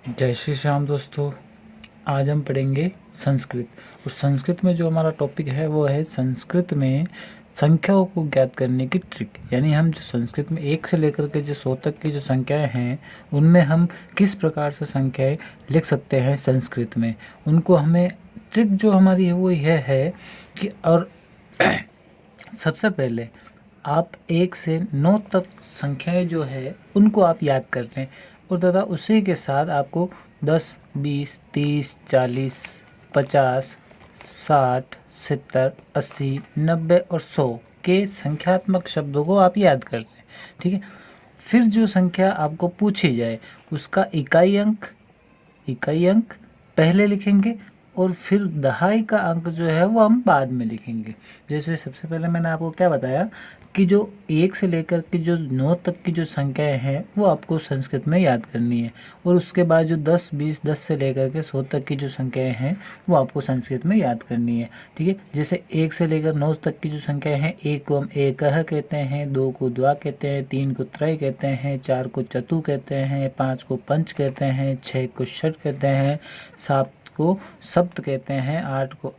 जय श्री श्याम दोस्तों। आज हम पढ़ेंगे संस्कृत। और संस्कृत में जो हमारा टॉपिक है वो है संस्कृत में संख्याओं को ज्ञात करने की ट्रिक। यानी हम जो संस्कृत में 1 से लेकर के जो 100 तक की जो संख्याएं हैं उनमें हम किस प्रकार से संख्याएं लिख सकते हैं संस्कृत में, उनको हमें ट्रिक जो हमारी है वो यह है कि और सबसे पहले आप 1 से 9 तक संख्याएं जो है उनको आप याद कर लें और तथा उसी के साथ आपको 10, 20, 30, 40, 50, 60, 70, 80, 90 और 100 के संख्यात्मक शब्दों को आप याद कर लें। ठीक है। फिर जो संख्या आपको पूछी जाए उसका इकाई अंक पहले लिखेंगे और फिर दहाई का अंक जो है वो हम बाद में लिखेंगे। जैसे सबसे पहले मैंने आपको क्या बताया कि जो 1 से लेकर के जो 9 तक की जो संख्याएं हैं वो आपको संस्कृत में याद करनी है और उसके बाद जो 10, 20, 10 से लेकर के 100 तक की जो संख्याएं हैं वो आपको संस्कृत में याद करनी है। ठीक है। जैसे 1 से लेकर 9 तक की जो संख्याएं हैं, 1 को हम एकह कहते हैं, 2 को द्वा कहते हैं, 3 को त्रय कहते हैं, 4 को चतु कहते हैं, 5 को पंच कहते हैं, 6 को षट कहते हैं, 7 को सप्त कहते हैं, 8 को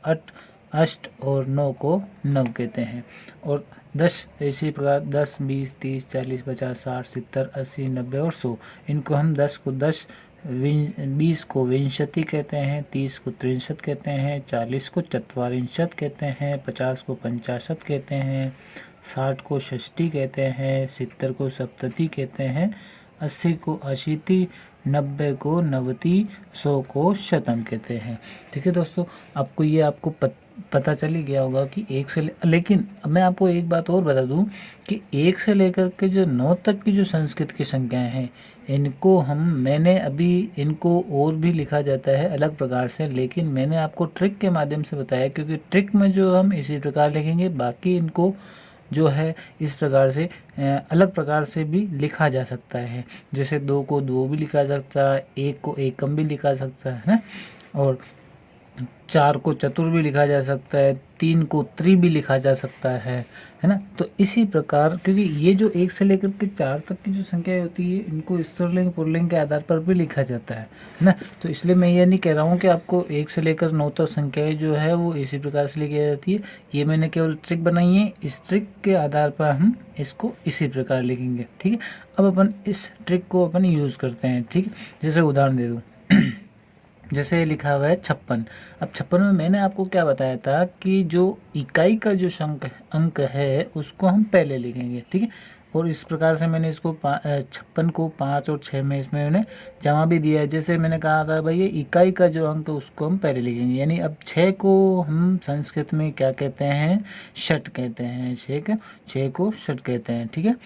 अष्ट और 9 को नव कहते हैं। और 10 इसी प्रकार 10, 20, 30, 40, 50, 60, 70, 80, 90 और 100 इनको हम 10 को 10, 20 को विंशति कहते हैं, 30 को त्रिंशत कहते हैं, 40 को चत्वारिंशत कहते हैं, 50 को पंचाशत कहते हैं, 60 को षष्ठी कहते हैं, 70 को सप्तति कहते हैं, 80 को अशीति, 90 को नवति, 100 को शतम कहते हैं। ठीक है दोस्तों, आपको ये पता चल ही गया होगा कि 1 से लेकिन अब मैं आपको एक बात और बता दूं कि 1 से लेकर के जो 9 तक की जो संस्कृत की संख्याएं हैं मैंने अभी इनको और भी लिखा जाता है अलग प्रकार से, लेकिन मैंने आपको ट्रिक के माध्यम से बताया क्योंकि ट्रिक में जो हम इसी प्रकार लिखेंगे, बाकी इनको जो है इस प्रकार से अलग प्रकार से भी लिखा जा सकता है। जैसे 2 को 2 भी लिखा जा सकता है, 1 को एकम भी लिखा सकता है ना, और 4 को चतुर भी लिखा जा सकता है, 3 को त्रि भी लिखा जा सकता है ना। तो इसी प्रकार क्योंकि ये जो 1 से लेकर के 4 तक की जो संख्या होती है इनको स्त्रीलिंग पुल्लिंग के आधार पर भी लिखा जाता है ना। तो इसलिए मैं ये नहीं कह रहा हूँ कि आपको 1 से लेकर 9 तक संख्याएं जो है वो इसी प्रकार से लिखी जाती है। ये मैंने केवल ट्रिक बनाई है, इस ट्रिक के आधार पर हम इसको इसी प्रकार लिखेंगे। ठीक है। अब अपन इस ट्रिक को अपन यूज़ करते हैं। ठीक है। जैसे उदाहरण दे दूँ जैसे लिखा हुआ है 56। अब 56 में मैंने आपको क्या बताया था कि जो इकाई का जो अंक है उसको हम पहले लिखेंगे। ठीक है। और इस प्रकार से मैंने इसको 56 को 5 और 6 में इसमें मैंने जमा भी दिया है। जैसे मैंने कहा था भाई ये इकाई का जो अंक है उसको हम पहले लिखेंगे, यानी अब 6 को हम संस्कृत में क्या कहते हैं, षट कहते हैं। 6 को षट कहते हैं। ठीक है।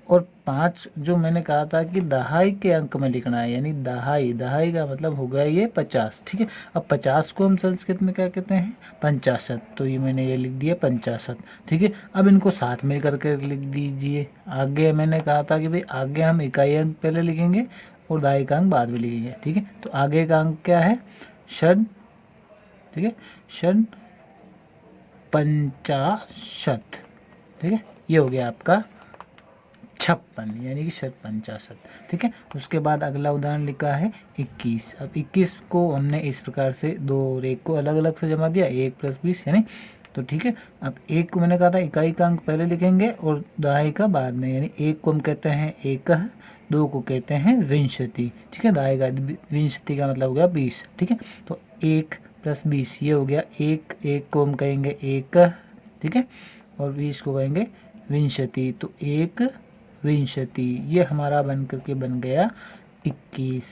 और 5 जो मैंने कहा था कि दहाई के अंक में लिखना है, यानी दहाई का मतलब हो गया ये 50। ठीक है। अब 50 को हम संस्कृत में क्या कहते हैं, पंचाशत। तो ये मैंने ये लिख दिया पंचाशत। ठीक है। अब इनको साथ में करके लिख दीजिए। आगे मैंने कहा था कि भाई आगे हम इकाई अंक पहले लिखेंगे और दहाई का अंक बाद में लिखेंगे। ठीक है। तो आगे का अंक क्या है, षड। ठीक है। षड पंचाशत। ठीक है। ये हो गया आपका 56, यानी कि शत पंचाशत। ठीक है। उसके बाद अगला उदाहरण लिखा है 21। अब 21 को हमने इस प्रकार से 2 और 1 को अलग अलग से जमा दिया, 1 + 20 यानी। तो ठीक है। अब 1 को मैंने कहा था इकाई का अंक पहले लिखेंगे और दहाई का बाद में, यानी 1 को हम कहते हैं एकह, 2 को कहते हैं विंशति। ठीक है। दहाई का विंशति का मतलब हो गया 20। ठीक है। तो 1 + 20 ये हो गया 1 को हम कहेंगे एकह। ठीक है। और 20 को कहेंगे विंशति। तो 1 विंशति ये हमारा बन करके बन गया 21।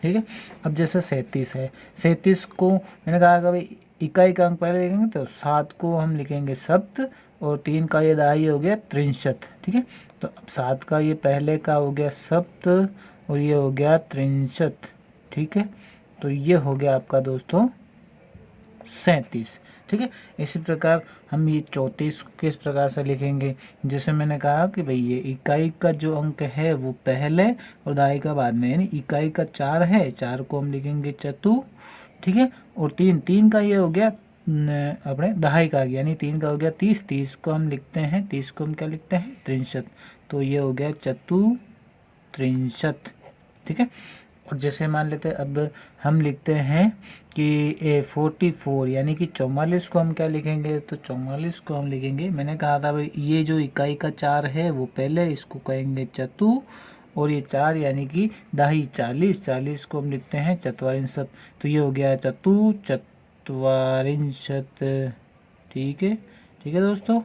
ठीक है। अब जैसे 37 है, 37 को मैंने कहा कि भाई इकाई का अंक पहले लिखेंगे, तो 7 को हम लिखेंगे सप्त और 3 का ये दहाई हो गया त्रिंशत। ठीक है। तो अब 7 का ये पहले का हो गया सप्त और ये हो गया त्रिंशत। ठीक है। तो ये हो गया आपका दोस्तों 37। ठीक है। इसी प्रकार हम ये 34 किस प्रकार से लिखेंगे, जैसे मैंने कहा कि भाई ये इकाई का जो अंक है वो पहले और दहाई का बाद में, यानी इकाई का 4 है, 4 को हम लिखेंगे चतु। ठीक है। और 3 का ये हो गया अपने दहाई का, यानी 3 का हो गया 30, 30 को हम लिखते हैं, 30 को हम क्या लिखते हैं, त्रिंशत। तो ये हो गया चतु त्रिंशत। ठीक है। और जैसे मान लेते हैं अब हम लिखते हैं कि 44 यानी कि 44 को हम क्या लिखेंगे, तो 44 को हम लिखेंगे, मैंने कहा था भाई ये जो इकाई का 4 है वो पहले, इसको कहेंगे चतु, और ये 4 यानी कि दाही 40 को हम लिखते हैं चत्वारिंशत। तो ये हो गया चतु चत्वारिंशत। ठीक है दोस्तों।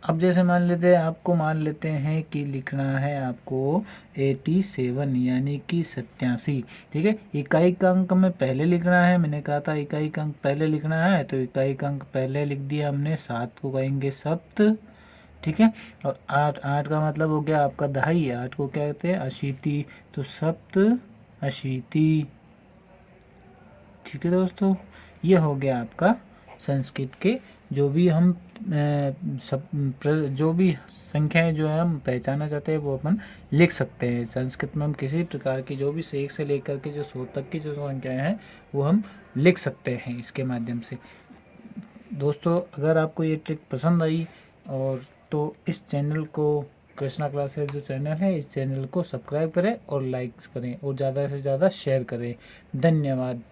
अब जैसे मान लेते हैं, आपको मान लेते हैं कि लिखना है आपको 87 यानी कि 87। ठीक है, इकाई का अंक में पहले लिखना है, मैंने कहा था इकाई का अंक पहले लिखना है, तो इकाई का अंक पहले लिख दिया हमने, 7 को कहेंगे सप्त। ठीक है, और 8 का मतलब हो गया आपका दहाई, 8 को क्या कहते हैं अशीति, तो सप्त अशीति। ठीक है दोस्तों, ये हो गया आपका संस्कृत के जो भी हम जो भी संख्याएं जो है हम पहचानना चाहते हैं वो अपन लिख सकते हैं। संस्कृत में हम किसी प्रकार की जो भी 1 से लेकर के जो 100 तक की जो संख्याएं हैं वो हम लिख सकते हैं इसके माध्यम से। दोस्तों अगर आपको ये ट्रिक पसंद आई और तो इस चैनल को, कृष्णा क्लासेस जो चैनल है, इस चैनल को सब्सक्राइब करें और लाइक करें और ज़्यादा से ज़्यादा शेयर करें। धन्यवाद।